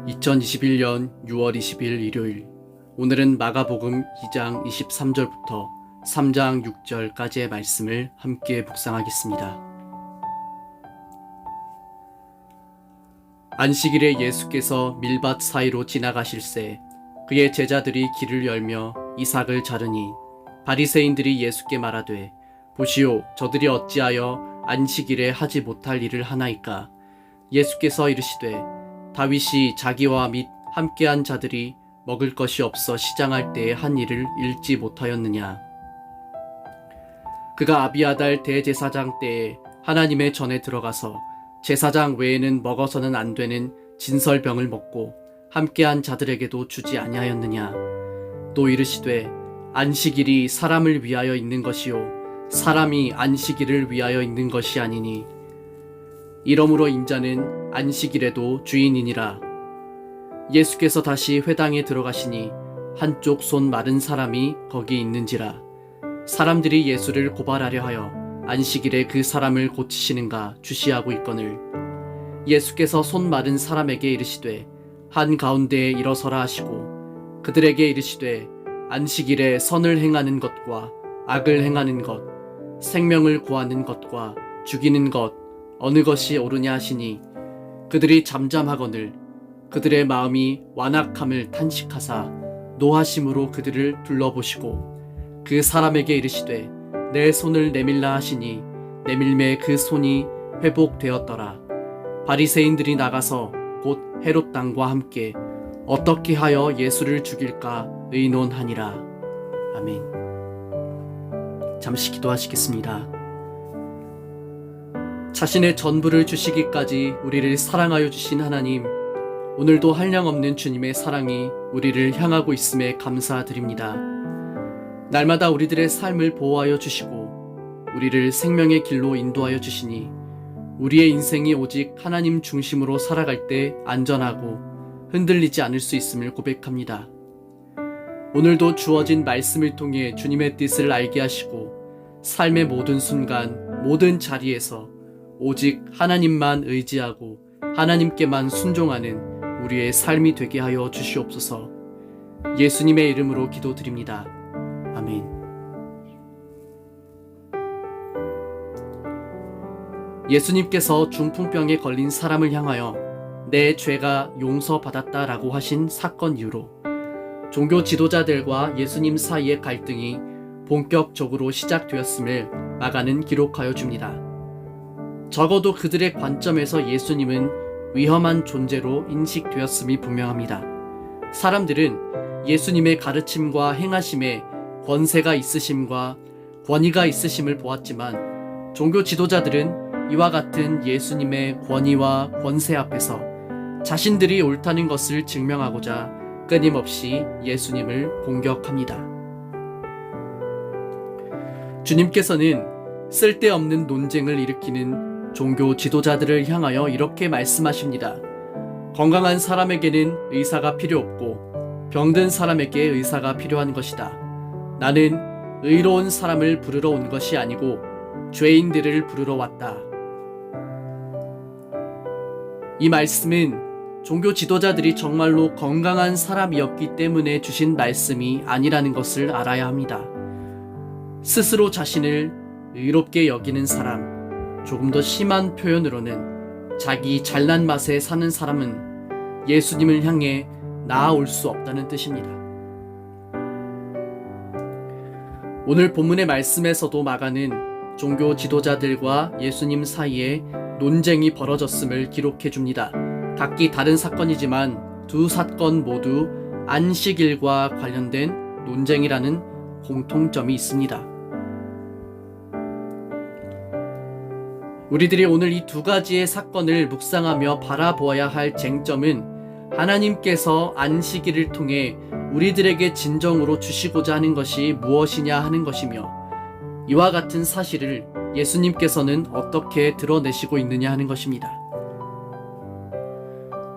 2021년 6월 20일 일요일, 오늘은 마가복음 2장 23절부터 3장 6절까지의 말씀을 함께 묵상하겠습니다. 안식일에 예수께서 밀밭 사이로 지나가실새 그의 제자들이 길을 열며 이삭을 자르니 바리새인들이 예수께 말하되, 보시오, 저들이 어찌하여 안식일에 하지 못할 일을 하나이까? 예수께서 이르시되, 다윗이 자기와 및 함께한 자들이 먹을 것이 없어 시장할 때에 한 일을 읽지 못하였느냐? 그가 아비아달 대제사장 때에 하나님의 전에 들어가서 제사장 외에는 먹어서는 안 되는 진설병을 먹고 함께한 자들에게도 주지 아니하였느냐? 또 이르시되, 안식일이 사람을 위하여 있는 것이요 사람이 안식일을 위하여 있는 것이 아니니 이러므로 인자는 안식일에도 주인이니라. 예수께서 다시 회당에 들어가시니 한쪽 손 마른 사람이 거기 있는지라. 사람들이 예수를 고발하려 하여 안식일에 그 사람을 고치시는가 주시하고 있거늘, 예수께서 손 마른 사람에게 이르시되 한가운데에 일어서라 하시고 그들에게 이르시되, 안식일에 선을 행하는 것과 악을 행하는 것, 생명을 구하는 것과 죽이는 것 어느 것이 옳으냐 하시니, 그들이 잠잠하거늘 그들의 마음이 완악함을 탄식하사 노하심으로 그들을 둘러보시고 그 사람에게 이르시되, 내 손을 내밀라 하시니 내밀매 그 손이 회복되었더라. 바리새인들이 나가서 곧 헤롯 당과 함께 어떻게 하여 예수를 죽일까 의논하니라. 아멘. 잠시 기도하시겠습니다. 자신의 전부를 주시기까지 우리를 사랑하여 주신 하나님, 오늘도 한량없는 주님의 사랑이 우리를 향하고 있음에 감사드립니다. 날마다 우리들의 삶을 보호하여 주시고 우리를 생명의 길로 인도하여 주시니 우리의 인생이 오직 하나님 중심으로 살아갈 때 안전하고 흔들리지 않을 수 있음을 고백합니다. 오늘도 주어진 말씀을 통해 주님의 뜻을 알게 하시고 삶의 모든 순간, 모든 자리에서 오직 하나님만 의지하고 하나님께만 순종하는 우리의 삶이 되게 하여 주시옵소서. 예수님의 이름으로 기도드립니다. 아멘. 예수님께서 중풍병에 걸린 사람을 향하여 내 죄가 용서받았다라고 하신 사건 이후로 종교 지도자들과 예수님 사이의 갈등이 본격적으로 시작되었음을 마가는 기록하여 줍니다. 적어도 그들의 관점에서 예수님은 위험한 존재로 인식되었음이 분명합니다. 사람들은 예수님의 가르침과 행하심에 권세가 있으심과 권위가 있으심을 보았지만, 종교 지도자들은 이와 같은 예수님의 권위와 권세 앞에서 자신들이 옳다는 것을 증명하고자 끊임없이 예수님을 공격합니다. 주님께서는 쓸데없는 논쟁을 일으키는 종교 지도자들을 향하여 이렇게 말씀하십니다. 건강한 사람에게는 의사가 필요 없고 병든 사람에게 의사가 필요한 것이다. 나는 의로운 사람을 부르러 온 것이 아니고 죄인들을 부르러 왔다. 이 말씀은 종교 지도자들이 정말로 건강한 사람이었기 때문에 주신 말씀이 아니라는 것을 알아야 합니다. 스스로 자신을 의롭게 여기는 사람, 조금 더 심한 표현으로는 자기 잘난 맛에 사는 사람은 예수님을 향해 나아올 수 없다는 뜻입니다. 오늘 본문의 말씀에서도 마가는 종교 지도자들과 예수님 사이에 논쟁이 벌어졌음을 기록해 줍니다. 각기 다른 사건이지만 두 사건 모두 안식일과 관련된 논쟁이라는 공통점이 있습니다. 우리들이 오늘 이 두 가지의 사건을 묵상하며 바라보아야 할 쟁점은 하나님께서 안식일을 통해 우리들에게 진정으로 주시고자 하는 것이 무엇이냐 하는 것이며, 이와 같은 사실을 예수님께서는 어떻게 드러내시고 있느냐 하는 것입니다.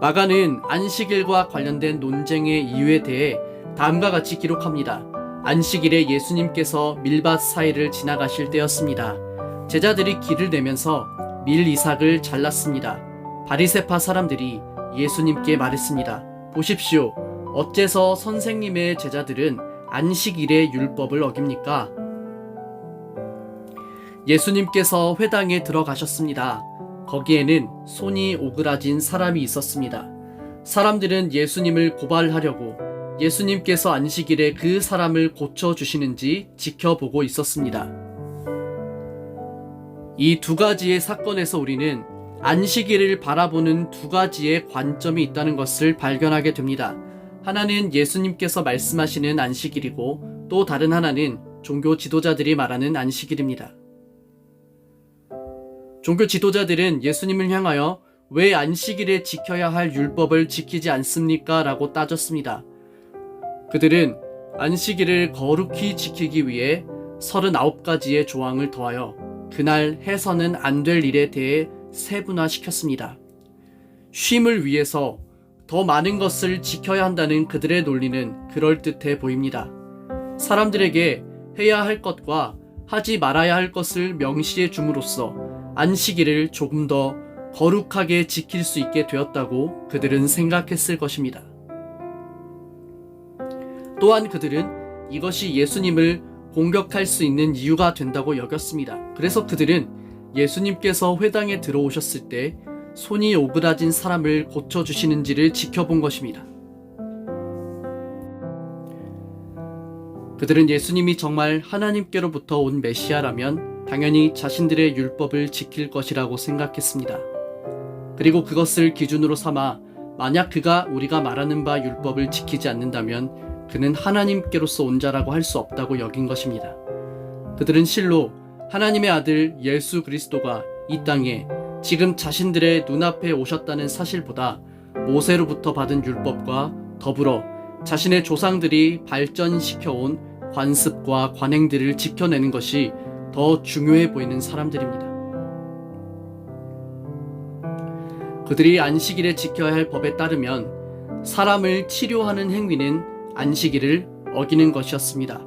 마가는 안식일과 관련된 논쟁의 이유에 대해 다음과 같이 기록합니다. 안식일에 예수님께서 밀밭 사이를 지나가실 때였습니다. 제자들이 길을 내면서 밀 이삭을 잘랐습니다. 바리새파 사람들이 예수님께 말했습니다. 보십시오. 어째서 선생님의 제자들은 안식일의 율법을 어깁니까? 예수님께서 회당에 들어가셨습니다. 거기에는 손이 오그라진 사람이 있었습니다. 사람들은 예수님을 고발하려고 예수님께서 안식일에 그 사람을 고쳐주시는지 지켜보고 있었습니다. 이 두 가지의 사건에서 우리는 안식일을 바라보는 두 가지의 관점이 있다는 것을 발견하게 됩니다. 하나는 예수님께서 말씀하시는 안식일이고 또 다른 하나는 종교 지도자들이 말하는 안식일입니다. 종교 지도자들은 예수님을 향하여 왜 안식일에 지켜야 할 율법을 지키지 않습니까? 라고 따졌습니다. 그들은 안식일을 거룩히 지키기 위해 39가지의 조항을 더하여 그날 해서는 안 될 일에 대해 세분화시켰습니다. 쉼을 위해서 더 많은 것을 지켜야 한다는 그들의 논리는 그럴듯해 보입니다. 사람들에게 해야 할 것과 하지 말아야 할 것을 명시해 줌으로써 안식일을 조금 더 거룩하게 지킬 수 있게 되었다고 그들은 생각했을 것입니다. 또한 그들은 이것이 예수님을 공격할 수 있는 이유가 된다고 여겼습니다. 그래서 그들은 예수님께서 회당에 들어오셨을 때 손이 오그라진 사람을 고쳐주시는지를 지켜본 것입니다. 그들은 예수님이 정말 하나님께로부터 온 메시아라면 당연히 자신들의 율법을 지킬 것이라고 생각했습니다. 그리고 그것을 기준으로 삼아 만약 그가 우리가 말하는 바 율법을 지키지 않는다면 그는 하나님께로서 온 자라고 할 수 없다고 여긴 것입니다. 그들은 실로 하나님의 아들 예수 그리스도가 이 땅에 지금 자신들의 눈앞에 오셨다는 사실보다 모세로부터 받은 율법과 더불어 자신의 조상들이 발전시켜온 관습과 관행들을 지켜내는 것이 더 중요해 보이는 사람들입니다. 그들이 안식일에 지켜야 할 법에 따르면 사람을 치료하는 행위는 안식일을 어기는 것이었습니다.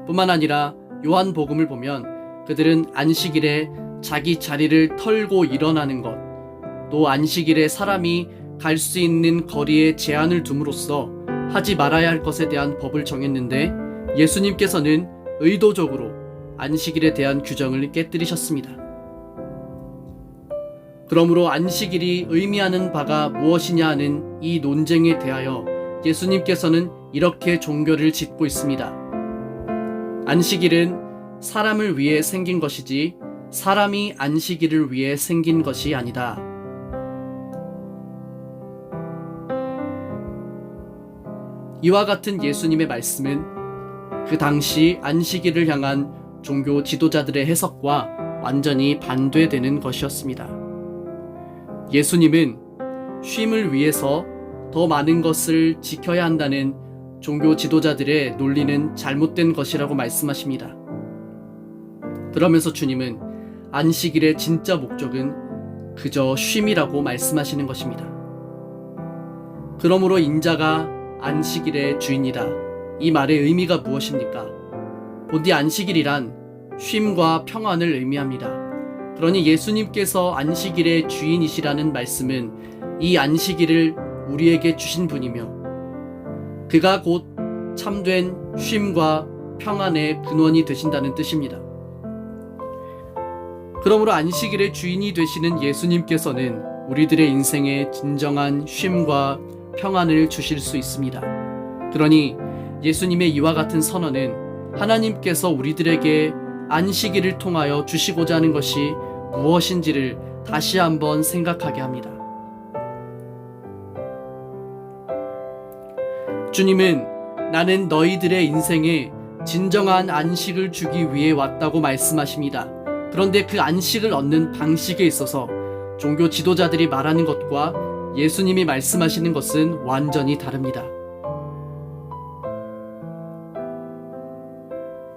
뿐만 아니라 요한복음을 보면 그들은 안식일에 자기 자리를 털고 일어나는 것, 또 안식일에 사람이 갈 수 있는 거리에 제한을 둠으로써 하지 말아야 할 것에 대한 법을 정했는데 예수님께서는 의도적으로 안식일에 대한 규정을 깨뜨리셨습니다. 그러므로 안식일이 의미하는 바가 무엇이냐 하는 이 논쟁에 대하여 예수님께서는 이렇게 종교를 짓고 있습니다. 안식일은 사람을 위해 생긴 것이지 사람이 안식일을 위해 생긴 것이 아니다. 이와 같은 예수님의 말씀은 그 당시 안식일을 향한 종교 지도자들의 해석과 완전히 반대되는 것이었습니다. 예수님은 쉼을 위해서 더 많은 것을 지켜야 한다는 종교 지도자들의 논리는 잘못된 것이라고 말씀하십니다. 그러면서 주님은 안식일의 진짜 목적은 그저 쉼이라고 말씀하시는 것입니다. 그러므로 인자가 안식일의 주인이다. 이 말의 의미가 무엇입니까? 본디 안식일이란 쉼과 평안을 의미합니다. 그러니 예수님께서 안식일의 주인이시라는 말씀은 이 안식일을 우리에게 주신 분이며 그가 곧 참된 쉼과 평안의 근원이 되신다는 뜻입니다. 그러므로 안식일의 주인이 되시는 예수님께서는 우리들의 인생에 진정한 쉼과 평안을 주실 수 있습니다. 그러니 예수님의 이와 같은 선언은 하나님께서 우리들에게 안식일을 통하여 주시고자 하는 것이 무엇인지를 다시 한번 생각하게 합니다. 주님은 나는 너희들의 인생에 진정한 안식을 주기 위해 왔다고 말씀하십니다. 그런데 그 안식을 얻는 방식에 있어서 종교 지도자들이 말하는 것과 예수님이 말씀하시는 것은 완전히 다릅니다.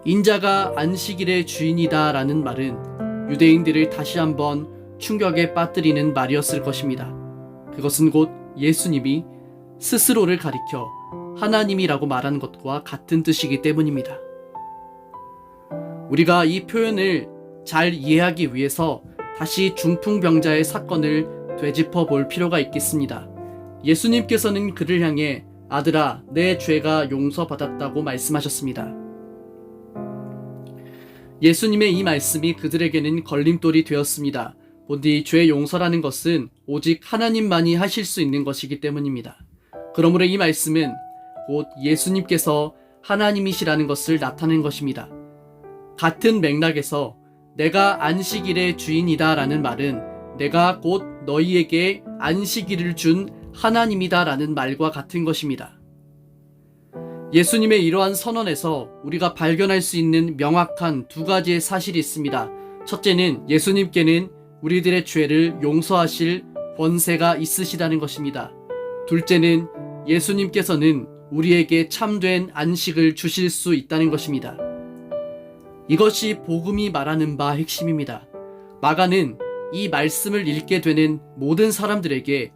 인자가 안식일의 주인이다 라는 말은 유대인들을 다시 한번 충격에 빠뜨리는 말이었을 것입니다. 그것은 곧 예수님이 스스로를 가리켜 하나님이라고 말하는 것과 같은 뜻이기 때문입니다. 우리가 이 표현을 잘 이해하기 위해서 다시 중풍병자의 사건을 되짚어 볼 필요가 있겠습니다. 예수님께서는 그를 향해 아들아, 내 죄가 용서받았다고 말씀하셨습니다. 예수님의 이 말씀이 그들에게는 걸림돌이 되었습니다. 본디 죄 용서라는 것은 오직 하나님만이 하실 수 있는 것이기 때문입니다. 그러므로 이 말씀은 곧 예수님께서 하나님이시라는 것을 나타낸 것입니다. 같은 맥락에서 내가 안식일의 주인이다 라는 말은 내가 곧 너희에게 안식일을 준 하나님이다 라는 말과 같은 것입니다. 예수님의 이러한 선언에서 우리가 발견할 수 있는 명확한 두 가지의 사실이 있습니다. 첫째는 예수님께는 우리들의 죄를 용서하실 권세가 있으시다는 것입니다. 둘째는 예수님께서는 우리에게 참된 안식을 주실 수 있다는 것입니다. 이것이 복음이 말하는 바 핵심입니다. 마가는 이 말씀을 읽게 되는 모든 사람들에게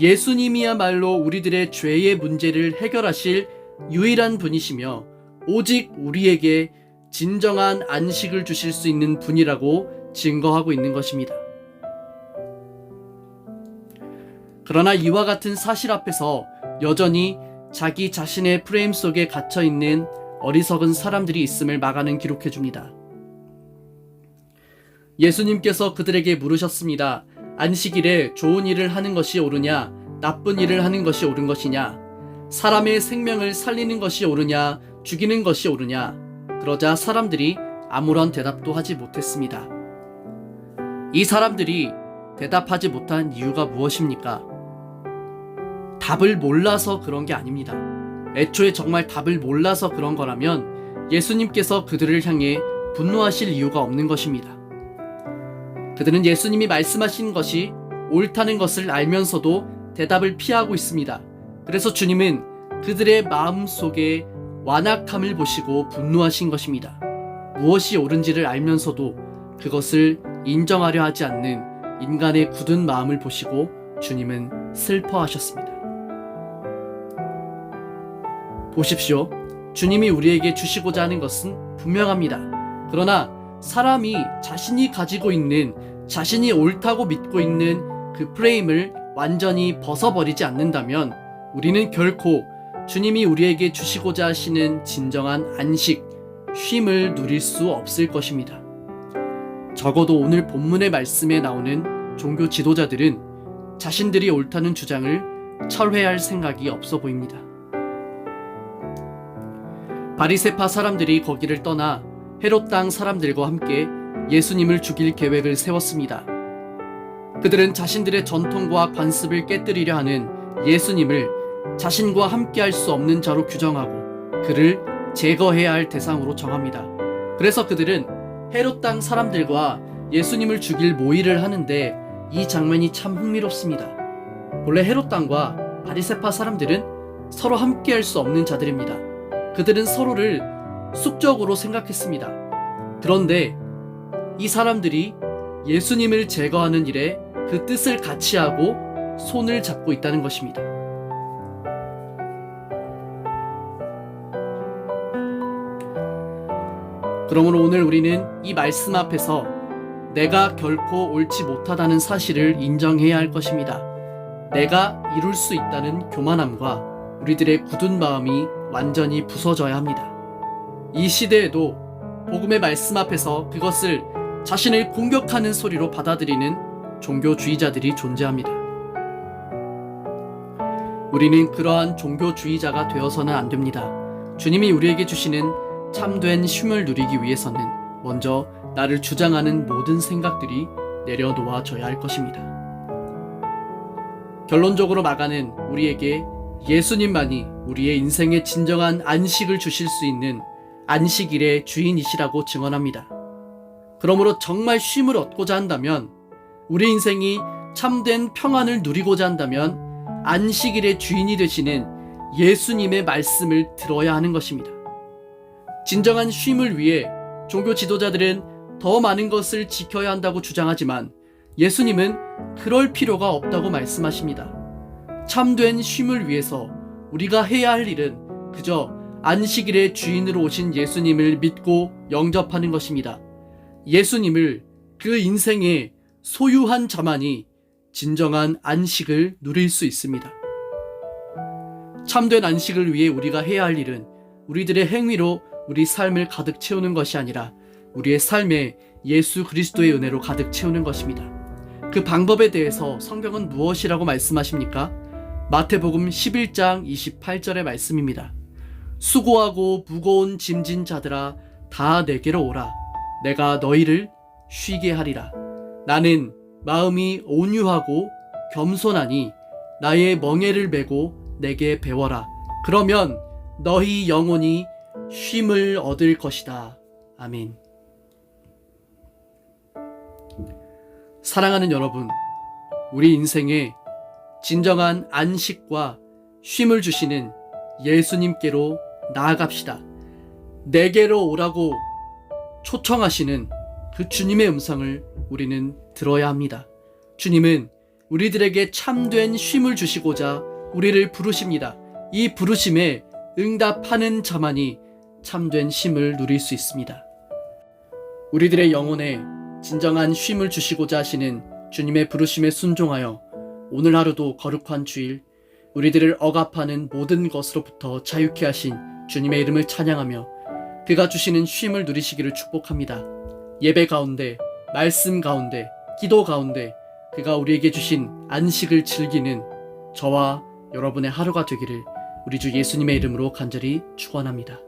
예수님이야말로 우리들의 죄의 문제를 해결하실 유일한 분이시며 오직 우리에게 진정한 안식을 주실 수 있는 분이라고 증거하고 있는 것입니다. 그러나 이와 같은 사실 앞에서 여전히 자기 자신의 프레임 속에 갇혀있는 어리석은 사람들이 있음을 마가는 기록해줍니다. 예수님께서 그들에게 물으셨습니다. 안식일에 좋은 일을 하는 것이 옳으냐, 나쁜 일을 하는 것이 옳은 것이냐, 사람의 생명을 살리는 것이 옳으냐, 죽이는 것이 옳으냐. 그러자 사람들이 아무런 대답도 하지 못했습니다. 이 사람들이 대답하지 못한 이유가 무엇입니까? 답을 몰라서 그런 게 아닙니다. 애초에 정말 답을 몰라서 그런 거라면 예수님께서 그들을 향해 분노하실 이유가 없는 것입니다. 그들은 예수님이 말씀하신 것이 옳다는 것을 알면서도 대답을 피하고 있습니다. 그래서 주님은 그들의 마음 속에 완악함을 보시고 분노하신 것입니다. 무엇이 옳은지를 알면서도 그것을 인정하려 하지 않는 인간의 굳은 마음을 보시고 주님은 슬퍼하셨습니다. 보십시오. 주님이 우리에게 주시고자 하는 것은 분명합니다. 그러나 사람이 자신이 가지고 있는, 자신이 옳다고 믿고 있는 그 프레임을 완전히 벗어버리지 않는다면 우리는 결코 주님이 우리에게 주시고자 하시는 진정한 안식, 쉼을 누릴 수 없을 것입니다. 적어도 오늘 본문의 말씀에 나오는 종교 지도자들은 자신들이 옳다는 주장을 철회할 생각이 없어 보입니다. 바리새파 사람들이 거기를 떠나 헤롯 땅 사람들과 함께 예수님을 죽일 계획을 세웠습니다. 그들은 자신들의 전통과 관습을 깨뜨리려 하는 예수님을 자신과 함께 할 수 없는 자로 규정하고 그를 제거해야 할 대상으로 정합니다. 그래서 그들은 헤롯 땅 사람들과 예수님을 죽일 모의를 하는데 이 장면이 참 흥미롭습니다. 원래 헤롯 땅과 바리새파 사람들은 서로 함께 할 수 없는 자들입니다. 그들은 서로를 숙적으로 생각했습니다. 그런데 이 사람들이 예수님을 제거하는 일에 그 뜻을 같이 하고 손을 잡고 있다는 것입니다. 그러므로 오늘 우리는 이 말씀 앞에서 내가 결코 옳지 못하다는 사실을 인정해야 할 것입니다. 내가 이룰 수 있다는 교만함과 우리들의 굳은 마음이 완전히 부서져야 합니다. 이 시대에도 복음의 말씀 앞에서 그것을 자신을 공격하는 소리로 받아들이는 종교주의자들이 존재합니다. 우리는 그러한 종교주의자가 되어서는 안 됩니다. 주님이 우리에게 주시는 참된 쉼을 누리기 위해서는 먼저 나를 주장하는 모든 생각들이 내려놓아져야 할 것입니다. 결론적으로 마가는 우리에게 예수님만이 우리의 인생의 진정한 안식을 주실 수 있는 안식일의 주인이시라고 증언합니다. 그러므로 정말 쉼을 얻고자 한다면, 우리 인생이 참된 평안을 누리고자 한다면 안식일의 주인이 되시는 예수님의 말씀을 들어야 하는 것입니다. 진정한 쉼을 위해 종교 지도자들은 더 많은 것을 지켜야 한다고 주장하지만 예수님은 그럴 필요가 없다고 말씀하십니다. 참된 쉼을 위해서 우리가 해야 할 일은 그저 안식일의 주인으로 오신 예수님을 믿고 영접하는 것입니다. 예수님을 그 인생에 소유한 자만이 진정한 안식을 누릴 수 있습니다. 참된 안식을 위해 우리가 해야 할 일은 우리들의 행위로 우리 삶을 가득 채우는 것이 아니라 우리의 삶에 예수 그리스도의 은혜로 가득 채우는 것입니다. 그 방법에 대해서 성경은 무엇이라고 말씀하십니까? 마태복음 11장 28절의 말씀입니다. 수고하고 무거운 짐진 자들아 다 내게로 오라. 내가 너희를 쉬게 하리라. 나는 마음이 온유하고 겸손하니 나의 멍에를 메고 내게 배워라. 그러면 너희 영혼이 쉼을 얻을 것이다. 아멘. 사랑하는 여러분, 우리 인생에 진정한 안식과 쉼을 주시는 예수님께로 나아갑시다. 내게로 오라고 초청하시는 그 주님의 음성을 우리는 들어야 합니다. 주님은 우리들에게 참된 쉼을 주시고자 우리를 부르십니다. 이 부르심에 응답하는 자만이 참된 쉼을 누릴 수 있습니다. 우리들의 영혼에 진정한 쉼을 주시고자 하시는 주님의 부르심에 순종하여 오늘 하루도 거룩한 주일 우리들을 억압하는 모든 것으로부터 자유케 하신 주님의 이름을 찬양하며 그가 주시는 쉼을 누리시기를 축복합니다. 예배 가운데, 말씀 가운데, 기도 가운데 그가 우리에게 주신 안식을 즐기는 저와 여러분의 하루가 되기를 우리 주 예수님의 이름으로 간절히 축원합니다.